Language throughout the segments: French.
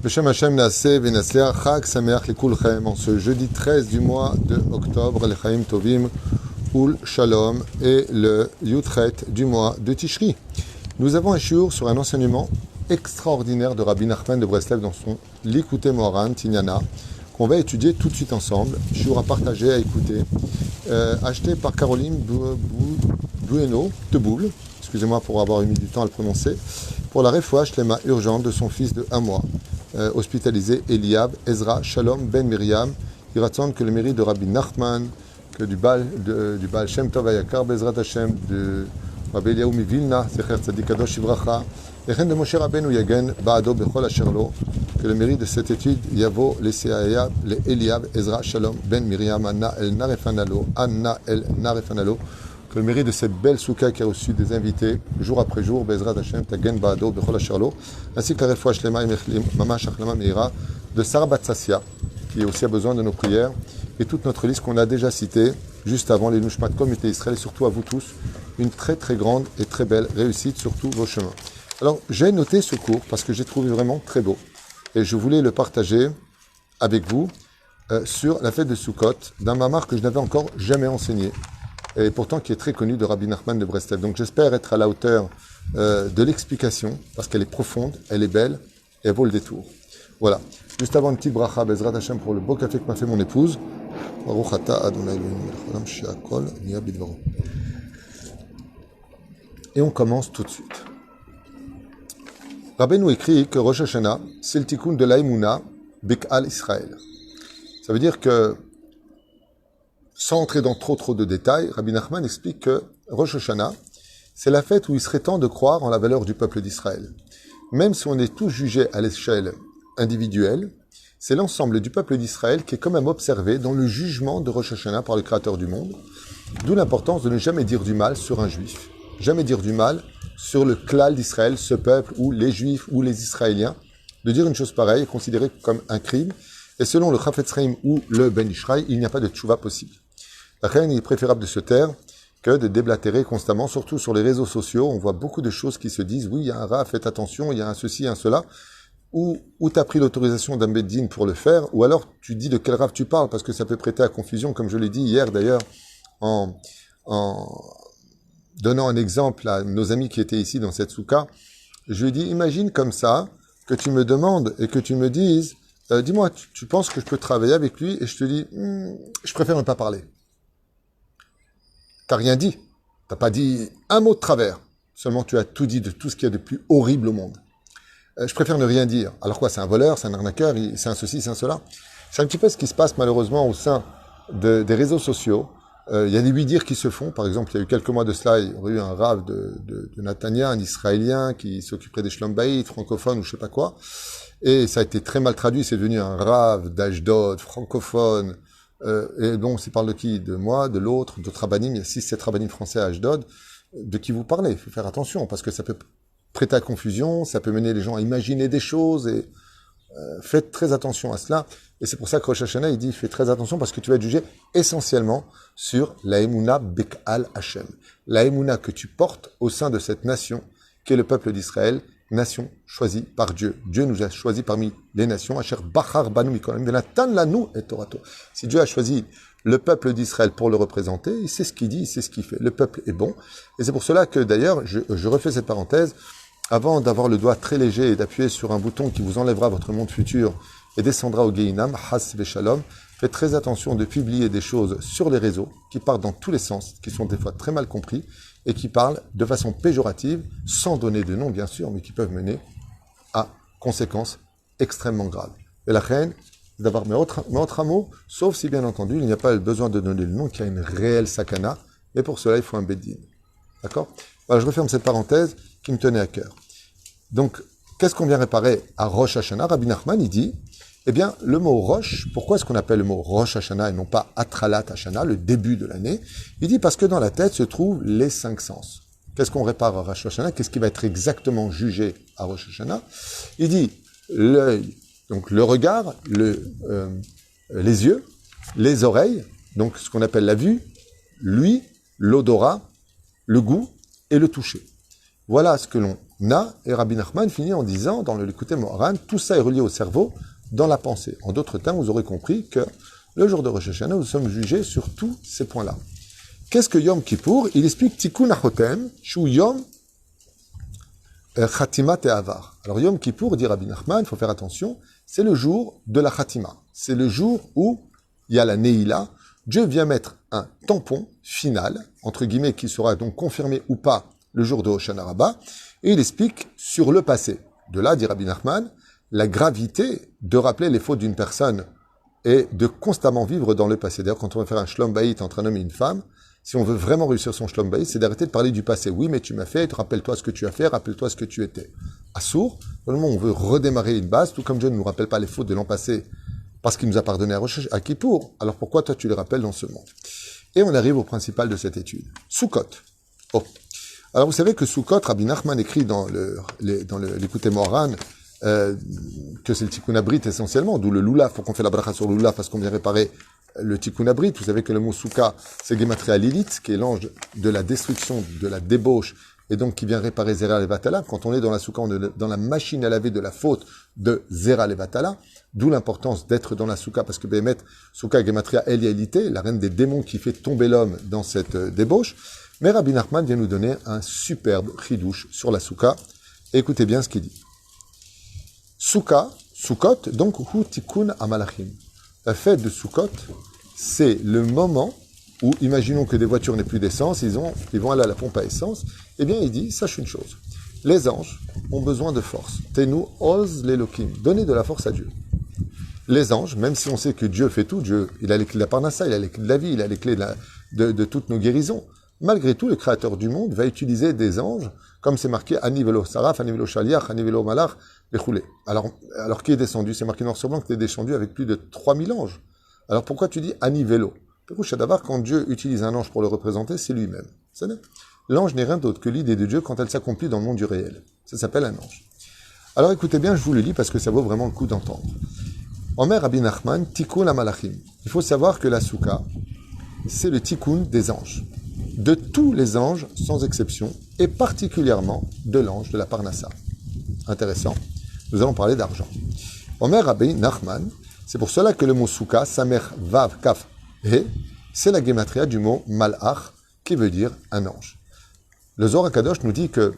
Beshem Hashem Naaseh Venaslea Chag Sameach Lekulchem en ce jeudi 13 du mois de octobre, le Chaim Tovim Ul Shalom et le Yutchet du mois de Tishri. Nous avons un shiur sur un enseignement extraordinaire de Rabbi Nachman de Breslev dans son Likutei Moharan Tinyana qu'on va étudier tout de suite ensemble. Shiur à partager, à écouter, acheté par Caroline Bueno Teboul, excusez-moi pour avoir mis du temps à le prononcer, pour la refoua shlema urgente de son fils de 1 mois. Hospitalisé Eliab, Ezra, Shalom, Ben Miriam. Il raconte que le mérite de Rabbi Nachman, que du Baal Shem Tov Ayakar, Bezrat Hashem, de Rabbi Eliyahu Mivilna, Secher Tzadik Kadosh Ivracha, et de Moshe Rabbeinu Yagen, Baado Bechol Asherlo, que le mérite de cette étude, Yavo, les Eliab, Ezra, Shalom, Ben Miriam, Anna El Narefanalo, que le mérite de cette belle soukha qui a reçu des invités jour après jour, Bezrat Hashem, Tagen Baado, Bechol Asherlo, ainsi que la refoua shlema Mamash Achlama Meira de Sarah Batsassia, qui aussi a besoin de nos prières, et toute notre liste qu'on a déjà citée juste avant les Nushmat Communauté Israël, et surtout à vous tous, une très très grande et très belle réussite sur tous vos chemins. Alors, j'ai noté ce cours parce que j'ai trouvé vraiment très beau, et je voulais le partager avec vous sur la fête de Sukkot, d'un mamar que je n'avais encore jamais enseigné, et pourtant qui est très connu de Rabbi Nachman de Breslev. Donc j'espère être à la hauteur de l'explication, parce qu'elle est profonde, elle est belle, et elle vaut le détour. Voilà. Juste avant une petite bracha, Bezrat Hashem, pour le beau café que m'a fait mon épouse. Baruch ata Adonai Eloheinu melech haolam she'akol niya bidvaro. Et on commence tout de suite. Rabbeinu écrit que Rosh Hashanah, c'est le tikkun de l'Aïmouna Bik'al Israël. Ça veut dire que, sans entrer dans trop de détails, Rabbi Nachman explique que Rosh Hashanah, c'est la fête où il serait temps de croire en la valeur du peuple d'Israël. Même si on est tous jugés à l'échelle individuelle, c'est l'ensemble du peuple d'Israël qui est quand même observé dans le jugement de Rosh Hashanah par le Créateur du monde, d'où l'importance de ne jamais dire du mal sur un juif, jamais dire du mal sur le klal d'Israël, ce peuple, ou les juifs, ou les Israéliens. De dire une chose pareille est considéré comme un crime, et selon le Chafetz Chaim ou le Ben Ishraï, il n'y a pas de tchouva possible. La reine, il est préférable de se taire que de déblatérer constamment, surtout sur les réseaux sociaux. On voit beaucoup de choses qui se disent, oui, il y a un rat, faites attention, il y a un ceci, un cela, ou tu as pris l'autorisation d'un beddin pour le faire, ou alors tu dis de quel rave tu parles, parce que ça peut prêter à confusion, comme je l'ai dit hier d'ailleurs, en donnant un exemple à nos amis qui étaient ici dans cette soukha. Je lui ai dit, imagine comme ça, que tu me demandes et que tu me dises, dis-moi, tu penses que je peux travailler avec lui? Et je te dis, je préfère ne pas parler. T'as rien dit. T'as pas dit un mot de travers. Seulement tu as tout dit de tout ce qu'il y a de plus horrible au monde. Je préfère ne rien dire. Alors quoi, c'est un voleur, c'est un arnaqueur, c'est un ceci, c'est un cela. C'est un petit peu ce qui se passe malheureusement au sein des réseaux sociaux. Il y a des oui-dire qui se font. Par exemple, il y a eu quelques mois de cela, il y aurait eu un rave de Natania, un Israélien qui s'occuperait des Shlom Bayit, francophone ou je sais pas quoi. Et ça a été très mal traduit. C'est devenu un rave d'Ashdod, francophone. Et bon, c'est parle de qui? De moi, de l'autre, d'autres rabbinim. Il y a 6-7 rabbinim français à Ashdod. De qui vous parlez? Il faut faire attention parce que ça peut prêter à confusion, ça peut mener les gens à imaginer des choses et faites très attention à cela. Et c'est pour ça que Rosh Hashanah, il dit, fais très attention parce que tu vas être jugé essentiellement sur la Emouna Bek'al Hashem. La Emouna que tu portes au sein de cette nation qui est le peuple d'Israël, nation choisie par Dieu. Dieu nous a choisis parmi les nations. Asher Bachar Banu Mikolam Venatan Lanu et Torato. Si Dieu a choisi le peuple d'Israël pour le représenter, il sait ce qu'il dit, il sait ce qu'il fait. Le peuple est bon. Et c'est pour cela que d'ailleurs, je refais cette parenthèse, avant d'avoir le doigt très léger et d'appuyer sur un bouton qui vous enlèvera votre monde futur et descendra au Gehinam, Has Veshalom, faites très attention de publier des choses sur les réseaux qui partent dans tous les sens, qui sont des fois très mal compris et qui parlent de façon péjorative, sans donner de nom bien sûr, mais qui peuvent mener à conséquences extrêmement graves. Et la reine, c'est d'avoir mes autres mots, sauf si bien entendu il n'y a pas besoin de donner le nom, qu'il y a une réelle sakana, et pour cela il faut un beddin. D'accord? Voilà, je referme cette parenthèse qui me tenait à cœur. Donc, qu'est-ce qu'on vient réparer à Rosh Hashanah? Rabbi Nachman, il dit, eh bien, le mot Rosh, pourquoi est-ce qu'on appelle le mot Rosh Hashanah et non pas Atralat Hashanah, le début de l'année? Il dit parce que dans la tête se trouvent les 5 sens. Qu'est-ce qu'on répare à Rosh Hashanah? Qu'est-ce qui va être exactement jugé à Rosh Hashanah? Il dit l'œil, donc le regard, les yeux, les oreilles, donc ce qu'on appelle la vue, l'ouïe, l'odorat, le goût et le toucher. Voilà ce que l'on Na, et Rabbi Nachman finit en disant, dans le Likutei Moharan, tout ça est relié au cerveau, dans la pensée. En d'autres termes, vous aurez compris que le jour de Rosh Hashanah, nous sommes jugés sur tous ces points-là. Qu'est-ce que Yom Kippour? Il explique Tikkun Achotem, Shu Yom Khatimat et Avar. Alors Yom Kippour, dit Rabbi Nachman, il faut faire attention, c'est le jour de la Khatima. C'est le jour où il y a la Neila. Dieu vient mettre un tampon final, entre guillemets, qui sera donc confirmé ou pas le jour de Hoshana Rabbah, et il explique sur le passé. De là, dit Rabbi Nachman, la gravité de rappeler les fautes d'une personne et de constamment vivre dans le passé. D'ailleurs, quand on va faire un shlom bayit entre un homme et une femme, si on veut vraiment réussir son shlom bayit, c'est d'arrêter de parler du passé. Oui, mais tu m'as fait, rappelle-toi ce que tu as fait, rappelle-toi ce que tu étais. Assour, au moment où on veut redémarrer une base, tout comme Dieu ne nous rappelle pas les fautes de l'an passé, parce qu'il nous a pardonné à Kippour, alors pourquoi toi tu les rappelles dans ce monde? Et on arrive au principal de cette étude. Sukkot. Oh. Alors vous savez que Sukkot, Rabbi Nachman écrit dans le Likutei Moharan, que c'est le Tikkun Abrit essentiellement, d'où le Lulav, faut qu'on fait la bracha sur le Lulav parce qu'on vient réparer le Tikkun Abrit. Vous savez que le mot Souka, c'est Gematria Lilith, qui est l'ange de la destruction, de la débauche, et donc qui vient réparer Zera Levatala. Quand on est dans la Souka, on est dans la machine à laver de la faute de Zera Levatala, d'où l'importance d'être dans la Souka, parce que Béhémet, Souka Gematria Elielité, la reine des démons qui fait tomber l'homme dans cette débauche. Mais Rabbi Nachman vient nous donner un superbe chidouche sur la Souka. Écoutez bien ce qu'il dit. Sukkot, donc, hu tikkun amalachim. La fête de Sukkot, c'est le moment où, imaginons que des voitures n'aient plus d'essence, ils vont aller à la pompe à essence. Eh bien, il dit, sache une chose. Les anges ont besoin de force. Tenu oz lelokim. Donnez de la force à Dieu. Les anges, même si on sait que Dieu fait tout, Dieu, il a les clés de la parnassa, il a les clés de la vie, il a les clés de toutes nos guérisons. Malgré tout, le Créateur du monde va utiliser des anges, comme c'est marqué Anivelo Saraf, Anivelo Shaliach, Anivelo Malach, Bechoulé. Alors qui est descendu? C'est marqué noir sur blanc que tu es descendu avec plus de 3000 anges. Alors pourquoi tu dis Anivelo? Perouchadavar, quand Dieu utilise un ange pour le représenter, c'est lui-même. L'ange n'est rien d'autre que l'idée de Dieu quand elle s'accomplit dans le monde du réel. Ça s'appelle un ange. Alors écoutez bien, je vous le lis parce que ça vaut vraiment le coup d'entendre. Omer Rabbi Nachman, Tikkun Amalachim. Il faut savoir que la Souka, c'est le Tikkun des anges. De tous les anges, sans exception, et particulièrement de l'ange de la Parnassa. Intéressant. Nous allons parler d'argent. Omer Rabbi Nachman, c'est pour cela que le mot Souka, Samer Vav Kaf He, c'est la gématria du mot Malach, qui veut dire un ange. Le Zohar HaKadosh nous dit que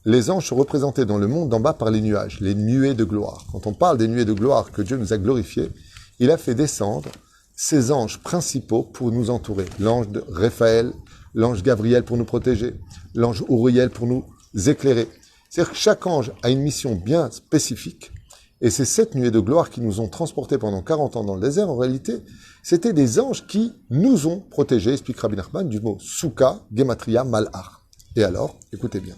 les anges sont représentés dans le monde d'en bas par les nuages, les nuées de gloire. Quand on parle des nuées de gloire que Dieu nous a glorifiées, il a fait descendre ces anges principaux pour nous entourer. L'ange de Raphaël, l'ange Gabriel pour nous protéger, l'ange Uriel pour nous éclairer. C'est-à-dire que chaque ange a une mission bien spécifique. Et ces 7 nuées de gloire qui nous ont transportés pendant 40 ans dans le désert, en réalité, c'était des anges qui nous ont protégés, explique Rabbi Nachman, du mot Souka, Gematria, Malach. Et alors, écoutez bien.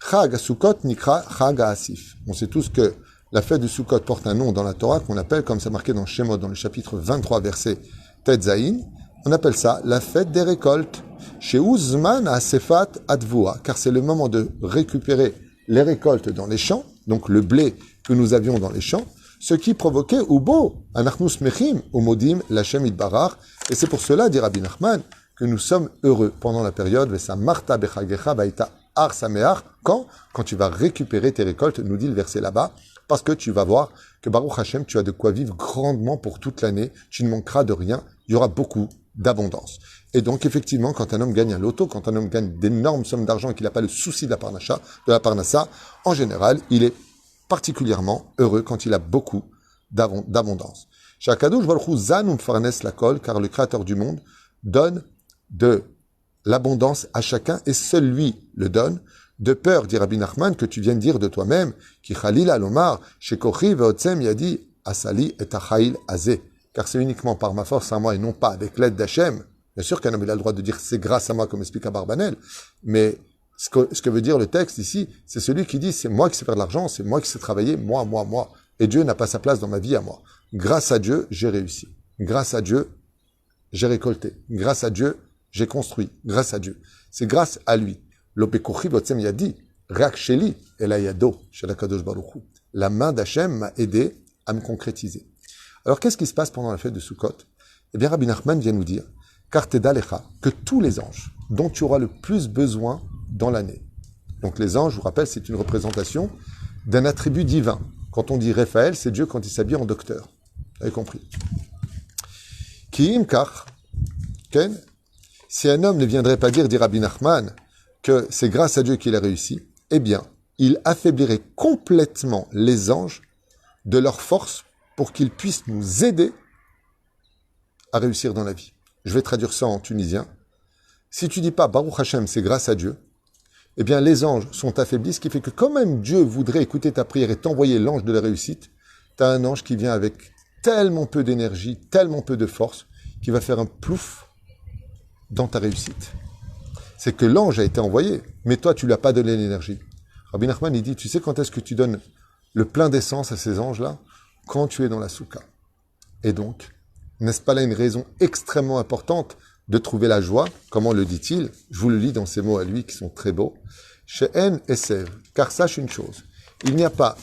Chag Sukkot Nikra Chag Asif. On sait tous que la fête de Sukkot porte un nom dans la Torah qu'on appelle, comme c'est marqué dans Shemot, dans le chapitre 23, verset Tetzaïn, on appelle ça la fête des récoltes. Chez Uzman Asefat Advoa, car c'est le moment de récupérer les récoltes dans les champs, donc le blé que nous avions dans les champs, ce qui provoquait Ubo, Anachnus Mechim, Umodim, Lachem Idbarach, et c'est pour cela, dit Rabbi Nachman, que nous sommes heureux pendant la période Vesa Marta Bechagecha Baïta Ar Sameach, quand tu vas récupérer tes récoltes, nous dit le verset là-bas, parce que tu vas voir que Baruch Hashem, tu as de quoi vivre grandement pour toute l'année, tu ne manqueras de rien, il y aura beaucoup d'abondance. Et donc, effectivement, quand un homme gagne un loto, quand un homme gagne d'énormes sommes d'argent et qu'il n'a pas le souci de la parnassa, en général, il est particulièrement heureux quand il a beaucoup d'abondance. Shakadosh Baruch Hu Zan Farnes Lakol, car le Créateur du monde donne de l'abondance à chacun et seul lui le donne, de peur, dit Rabbi Nachman, que tu viennes dire de toi-même, qui Khalil Alomar, Shekochi Veotsem Yadi, Asali et Achail Azé, car c'est uniquement par ma force à moi et non pas avec l'aide d'Hachem. Bien sûr qu'un homme il a le droit de dire c'est grâce à moi, comme explique Abarbanel, mais ce que veut dire le texte ici, c'est celui qui dit c'est moi qui sais faire de l'argent, c'est moi qui sais travailler, moi. Et Dieu n'a pas sa place dans ma vie à moi. Grâce à Dieu, j'ai réussi. Grâce à Dieu, j'ai récolté. Grâce à Dieu, j'ai construit. Grâce à Dieu. C'est grâce à lui. L'Opekochi Botsem Yadi, Rak Sheli, Elayado, Shalakadosh Baruchu. La main d'Hachem m'a aidé à me concrétiser. Alors qu'est-ce qui se passe pendant la fête de Sukkot? Eh bien, Rabbi Nachman vient nous dire, car Teda Lecha, que tous les anges dont tu auras le plus besoin dans l'année. Donc les anges, je vous rappelle, c'est une représentation d'un attribut divin. Quand on dit Raphaël, c'est Dieu quand il s'habille en docteur. Vous avez compris. Ki imkar, ken, si un homme ne viendrait pas dire, dit Rabbi Nachman, que c'est grâce à Dieu qu'il a réussi, eh bien, il affaiblirait complètement les anges de leur force pour qu'ils puissent nous aider à réussir dans la vie. Je vais traduire ça en tunisien. Si tu dis pas Baruch Hashem, c'est grâce à Dieu, eh bien les anges sont affaiblis, ce qui fait que quand même Dieu voudrait écouter ta prière et t'envoyer l'ange de la réussite, tu as un ange qui vient avec tellement peu d'énergie, tellement peu de force, qui va faire un plouf dans ta réussite. C'est que l'ange a été envoyé, mais toi tu lui as pas donné l'énergie. Rabbi Nachman, il dit, tu sais quand est-ce que tu donnes le plein d'essence à ces anges-là? Quand tu es dans la soukha. Et donc, n'est-ce pas là une raison extrêmement importante de trouver la joie? Comment le dit-il? Je vous le lis dans ces mots à lui qui sont très beaux. She'en esev, car sache une chose, il n'y a pas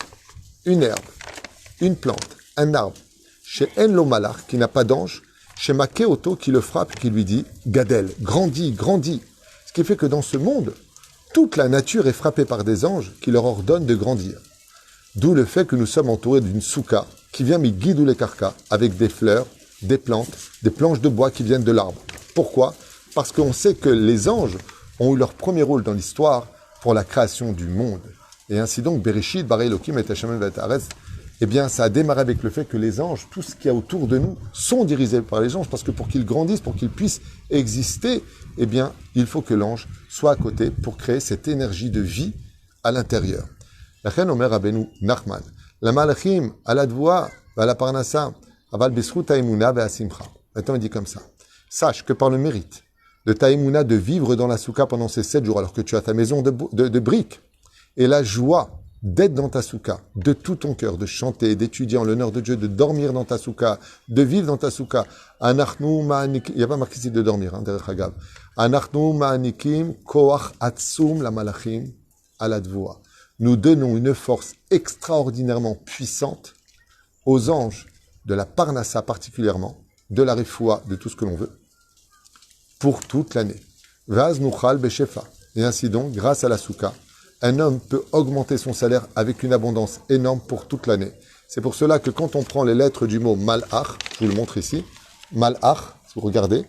une herbe, une plante, un arbre, she'en lo malach, qui n'a pas d'ange, chez Makeoto qui le frappe, qui lui dit « Gadel, grandis, grandis ». Ce qui fait que dans ce monde, toute la nature est frappée par des anges qui leur ordonnent de grandir. D'où le fait que nous sommes entourés d'une souka qui vient guidou les karkas avec des fleurs, des plantes, des planches de bois qui viennent de l'arbre. Pourquoi? Parce qu'on sait que les anges ont eu leur premier rôle dans l'histoire pour la création du monde. Et ainsi donc, Bereshit, Bara Elokim et Hashem V'Haaretz, eh bien, ça a démarré avec le fait que les anges, tout ce qu'il y a autour de nous, sont dirigés par les anges, parce que pour qu'ils grandissent, pour qu'ils puissent exister, eh bien, il faut que l'ange soit à côté pour créer cette énergie de vie à l'intérieur. La reine Omer Rabbeinu Nachman, la malachim, à la dvoa, à la parnassa, aval besrut taimuna ve'asimcha. Maintenant, il dit comme ça. Sache que par le mérite de taimuna de vivre dans la soukha pendant ces 7 jours, alors que tu as ta maison de briques, et la joie d'être dans ta soukha, de tout ton cœur, de chanter, d'étudier en l'honneur de Dieu, de dormir dans ta soukha, de vivre dans ta soukha. Anachnu ma'anikim, il n'y a pas marqué ici de dormir, derech hagav. Anachnu ma'anikim koach atsum la malachim ala dvoa. Nous donnons une force extraordinairement puissante aux anges de la parnassa particulièrement, de la refoua, de tout ce que l'on veut, pour toute l'année. Vaz nuchal beshefa. Et ainsi donc, grâce à la soukha, un homme peut augmenter son salaire avec une abondance énorme pour toute l'année. C'est pour cela que quand on prend les lettres du mot malach, je vous le montre ici, malach, si vous regardez,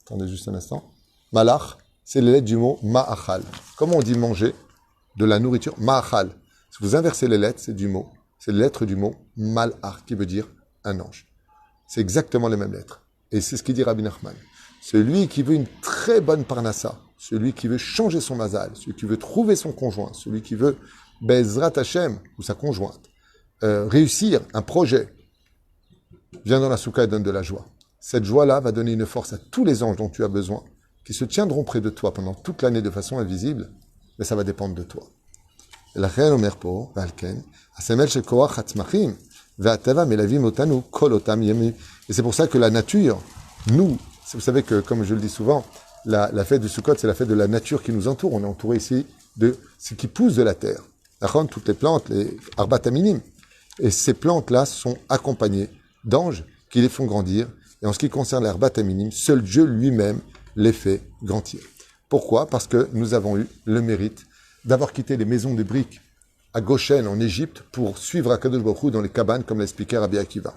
attendez juste un instant, malach, c'est les lettres du mot ma'achal. Comment on dit manger? De la nourriture, ma'achal. Si vous inversez les lettres, c'est les lettres du mot malach, qui veut dire un ange. C'est exactement les mêmes lettres. Et c'est ce qu'il dit Rabbi Nachman. Celui qui veut une très bonne parnassa, celui qui veut changer son mazal, celui qui veut trouver son conjoint, celui qui veut Bezrat Hashem ou sa conjointe, réussir un projet, vient dans la soukha et donne de la joie. Cette joie-là va donner une force à tous les anges dont tu as besoin, qui se tiendront près de toi pendant toute l'année de façon invisible, mais ça va dépendre de toi. La reine Omer po, Valken, Asemel Shekoach Hatzmachim, Ve'atava Melavim Otanu, Kol Otam Yemi. Et c'est pour ça que la nature, nous, vous savez que, comme je le dis souvent, la fête du Sukkot, c'est la fête de la nature qui nous entoure. On est entouré ici de ce qui pousse de la terre. Toutes les plantes, les arbataminim. Et ces plantes-là sont accompagnées d'anges qui les font grandir. Et en ce qui concerne les arbataminim, seul Dieu lui-même les fait grandir. Pourquoi? Parce que nous avons eu le mérite d'avoir quitté les maisons de briques à Goshen, en Égypte, pour suivre Akadosh Baruch Hu dans les cabanes, comme l'expliquait Rabbi Akiva.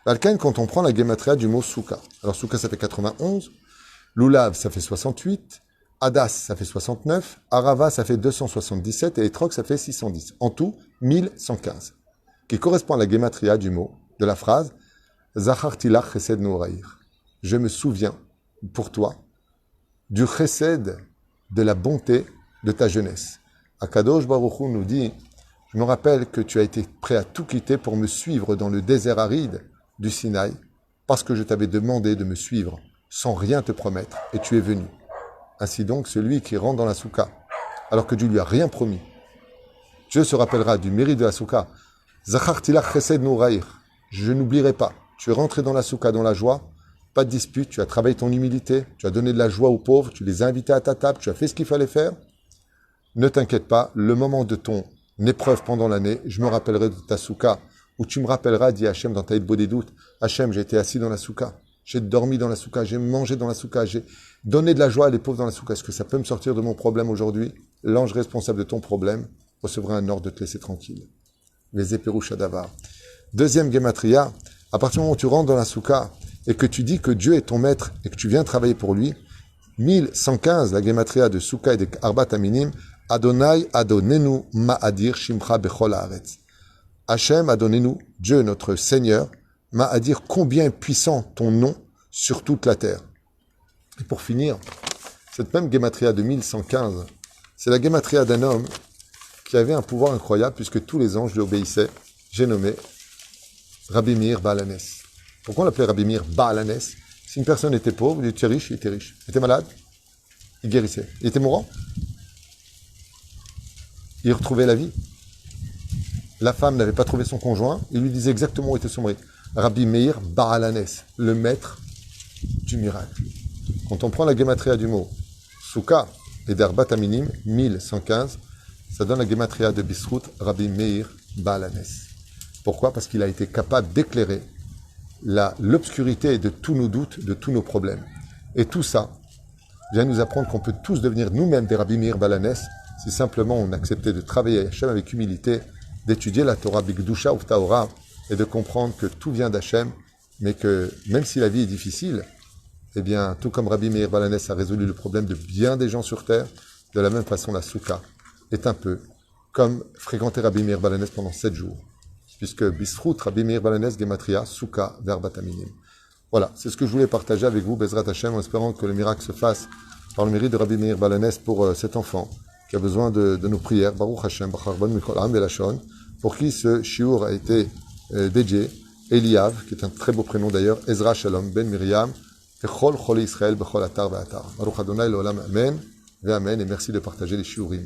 Valken, quand on prend la gematria du mot soukha. Alors soukha, ça fait 91. Lulav, ça fait 68. Hadas, ça fait 69. Arava, ça fait 277. Et Etrog, ça fait 610. En tout, 1115. Qui correspond à la gematria du mot, de la phrase Zachartilach chesed nouraïr. Je me souviens, pour toi, du chesed, de la bonté de ta jeunesse. Akadosh Baruch Hu nous dit, je me rappelle que tu as été prêt à tout quitter pour me suivre dans le désert aride du Sinaï, parce que je t'avais demandé de me suivre sans rien te promettre, et tu es venu. Ainsi donc, celui qui rentre dans la soukha, alors que Dieu lui a rien promis, Dieu se rappellera du mérite de la soukha. Zachartilach chesed nouraïr. Je n'oublierai pas. Tu es rentré dans la soukha, dans la joie, pas de dispute, tu as travaillé ton humilité, tu as donné de la joie aux pauvres, tu les as invités à ta table, tu as fait ce qu'il fallait faire. Ne t'inquiète pas, le moment de ton épreuve pendant l'année, je me rappellerai de ta soukha, où tu me rappelleras, dit Hachem dans ta beau des doutes, Hachem, j'ai été assis dans la soukha, j'ai dormi dans la soukha, j'ai mangé dans la soukha, j'ai donné de la joie à les pauvres dans la soukha. Est-ce que ça peut me sortir de mon problème aujourd'hui? l'ange responsable de ton problème recevra un ordre de te laisser tranquille. Les éperouches Adavar. Deuxième gematria, à partir du moment où tu rentres dans la souka et que tu dis que Dieu est ton maître et que tu viens travailler pour lui, 1115, la gematria de souka et de Arbat Aminim, Adonai Adonenu Ma'adir Shimcha Bechol Haaretz. Hachem Adonenu, Dieu notre Seigneur, Ma'adir combien est puissant ton nom sur toute la terre. Et pour finir, cette même gematria de 1115, c'est la gematria d'un homme qui avait un pouvoir incroyable puisque tous les anges lui obéissaient. J'ai nommé Rabbi Meir Baal HaNes. Pourquoi on l'appelait Rabbi Meir Baal HaNes? Si une personne était pauvre, il était riche, il était riche. Il était malade, il guérissait. Il était mourant, il retrouvait la vie. La femme n'avait pas trouvé son conjoint, il lui disait exactement où était son mari. Rabbi Meir Baal HaNes, le maître du miracle. Quand on prend la gematria du mot Souka et d'Arbat Aminim, 1115, ça donne la gematria de Bisrout, Rabbi Meir Baal HaNes. Pourquoi? Parce qu'il a été capable d'éclairer l'obscurité de tous nos doutes, de tous nos problèmes. Et tout ça vient nous apprendre qu'on peut tous devenir nous-mêmes des Rabbi Meir Baal HaNes si simplement on acceptait de travailler à Hachem avec humilité, d'étudier la Torah Bigdusha ou Taora et de comprendre que tout vient d'Hachem, mais que même si la vie est difficile, eh bien, tout comme Rabbi Meir Baal HaNes a résolu le problème de bien des gens sur terre, de la même façon la Souka est un peu comme fréquenter Rabbi Meir Baal HaNes pendant 7 jours. Puisque Bisrout, Rabbi Meir Baal HaNes, Gematria, Souka, Verbat Aminim. Voilà, c'est ce que je voulais partager avec vous, Bezrat Hashem, en espérant que le miracle se fasse par le mérite de Rabbi Meir Baal HaNes pour cet enfant qui a besoin de nos prières, Baruch Hashem, Bacharbon Mikol Am Belashon, pour qui ce shiur a été dédié, Eliav, qui est un très beau prénom d'ailleurs, Ezra Shalom, Ben Miriam, Chol Chol Israël, Bechol Atar Ve'atar. Baruch Adonai L'Olam, Amen, et Amen, et merci de partager les shiurim.